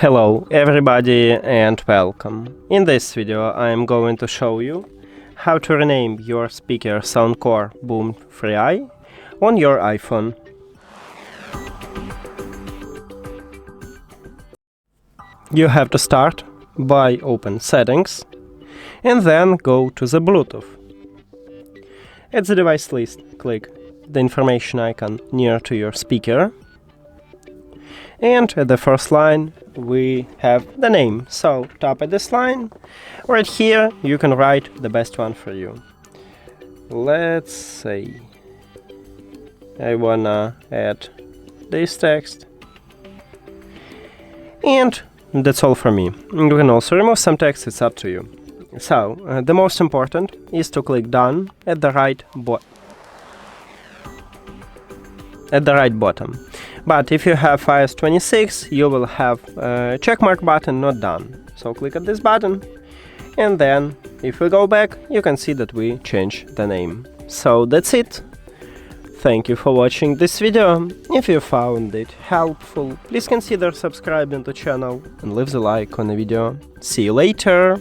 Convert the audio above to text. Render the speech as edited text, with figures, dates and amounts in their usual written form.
Hello everybody and welcome. In this video I am going to show you how to rename your speaker SOUNDCORE Boom 3i on your iPhone. You have to start by open settings and then go to the Bluetooth. At the device list, click the information icon near to your speaker. And at the first line we have the name, so tap at this line. Right here you can write the best one for you. Let's say I wanna add this text, and that's all for me. You can also remove some text, it's up to you. So the most important is to click done at the right bottom. But if you have iOS 26, you will have a checkmark button not done. So click at this button, and then if we go back, you can see that we changed the name. So that's it. Thank you for watching this video. If you found it helpful, please consider subscribing to the channel and leave the like on the video. See you later!